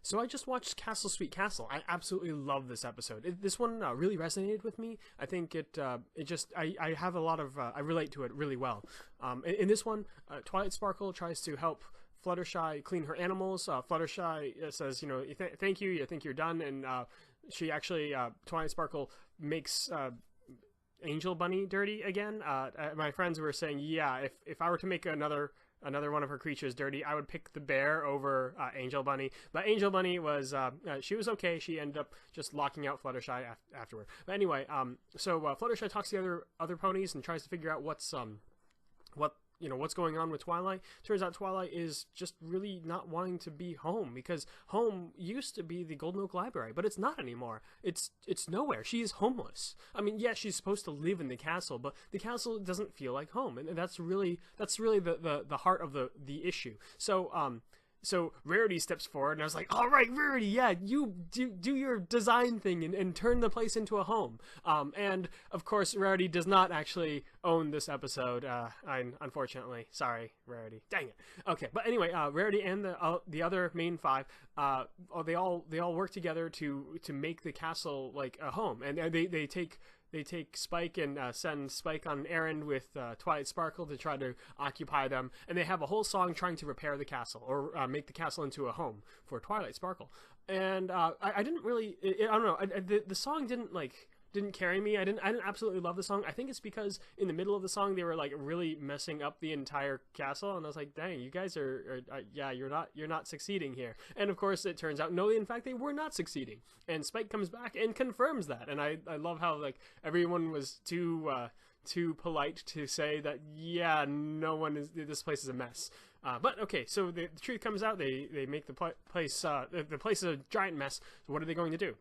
So I just watched Castle Sweet Castle. I absolutely love this episode. This one really resonated with me. I think I have a lot of I relate to it really well. In this one, Twilight Sparkle tries to help Fluttershy clean her animals. Fluttershy says, thank you. I think you're done, and she actually Twilight Sparkle makes Angel Bunny dirty again. My friends were saying, yeah, if I were to make another one of her creatures dirty, I would pick the bear over Angel Bunny. But Angel Bunny was she was okay. She ended up just locking out Fluttershy afterward. But anyway, so Fluttershy talks to the other ponies and tries to figure out what's going on with Twilight. Turns out Twilight is just really not wanting to be home, because home used to be the Golden Oak Library, but it's not anymore. It's nowhere. She is homeless. I mean, yeah, she's supposed to live in the castle, but the castle doesn't feel like home, and that's really the heart of the issue. So Rarity steps forward, and I was like, all right, Rarity, yeah, you do your design thing and turn the place into a home. And, of course, Rarity does not actually own this episode, unfortunately. Sorry, Rarity. Dang it. Okay, but anyway, Rarity and the other main five, they all work together to make the castle, like, a home. And they take Spike and send Spike on an errand with Twilight Sparkle to try to occupy them, and they have a whole song trying to repair the castle, or make the castle into a home for Twilight Sparkle. And I didn't really, I don't know, the song didn't carry me. I didn't absolutely love the song. I think it's because in the middle of the song they were like really messing up the entire castle, and I was like, dang, you guys are yeah, you're not succeeding here. And of course it turns out no, in fact they were not succeeding, and Spike comes back and confirms that. And I love how like everyone was too polite to say that, yeah, this place is a mess. But okay, so the truth comes out. They make the place is a giant mess. So what are they going to do?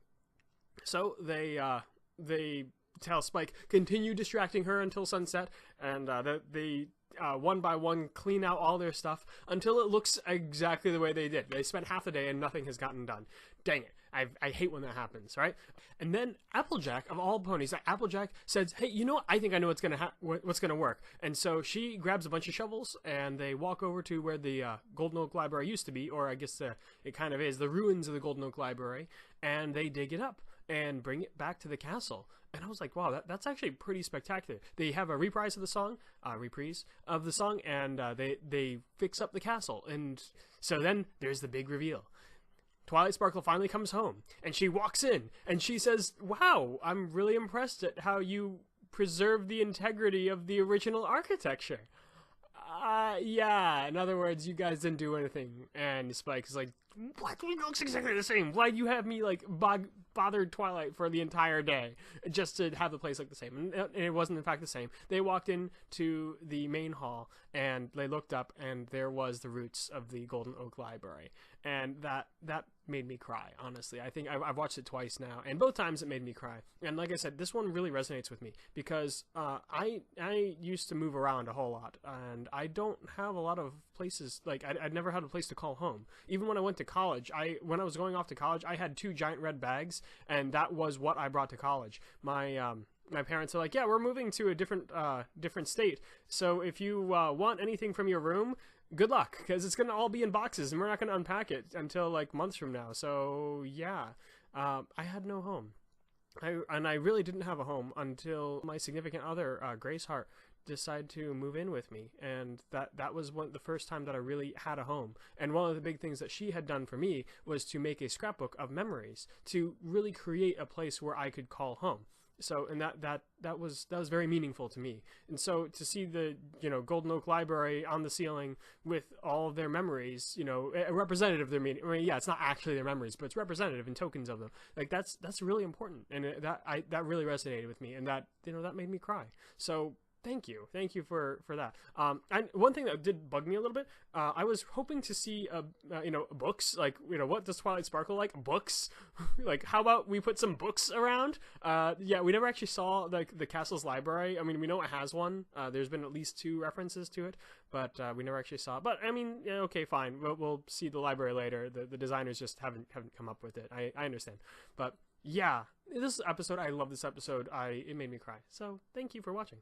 So they tell Spike, continue distracting her until sunset, and they one by one clean out all their stuff until it looks exactly the way they did. They spent half the day and nothing has gotten done. Dang it. I hate when that happens, right? And then Applejack, of all ponies, Applejack says, hey, you know what? I think I know what's gonna work. And so she grabs a bunch of shovels, and they walk over to where the Golden Oak Library used to be, or I guess it kind of is, the ruins of the Golden Oak Library, and they dig it up and bring it back to the castle. And I was like, wow, that's actually pretty spectacular. They have a reprise of the song, and they fix up the castle. And so then there's the big reveal. Twilight Sparkle finally comes home, and she walks in, and she says, wow, I'm really impressed at how you preserve the integrity of the original architecture. Yeah, in other words, you guys didn't do anything. And Spike is like, what? It looks exactly the same. Why'd you have me, like, bothered Twilight for the entire day just to have the place look the same? And it wasn't, in fact, the same. They walked into the main hall, and they looked up, and there was the roots of the Golden Oak Library. And that made me cry, honestly. I think I've watched it twice now, and both times it made me cry. And like I said, this one really resonates with me, because I used to move around a whole lot, and I don't have a lot of places, like, I'd never had a place to call home. Even when I went to college, when I was going off to college, I had 2 giant red bags, and that was what I brought to college. My parents are like, yeah, we're moving to a different state, so if you want anything from your room, good luck, because it's going to all be in boxes, and we're not going to unpack it until, like, months from now. So, yeah, I had no home. I really didn't have a home until my significant other, Grace Hart, decided to move in with me, and that was the first time that I really had a home. And one of the big things that she had done for me was to make a scrapbook of memories, to really create a place where I could call home. So, and that was very meaningful to me. And so to see the, Golden Oak Library on the ceiling with all of their memories, a representative of their meaning. I mean, yeah, it's not actually their memories, but it's representative and tokens of them. Like, that's really important. And that really resonated with me, and that made me cry. So thank you for that. And one thing that did bug me a little bit, I was hoping to see books, like, what does Twilight Sparkle like? Books. Like, how about we put some books around? Yeah, we never actually saw like the castle's library. I mean, we know it has one. There's been at least 2 references to it, but we never actually saw it. But I mean, yeah, okay, fine, we'll see the library later. The designers just haven't come up with it. I understand, but yeah, this episode, I love this episode. It made me cry. So thank you for watching.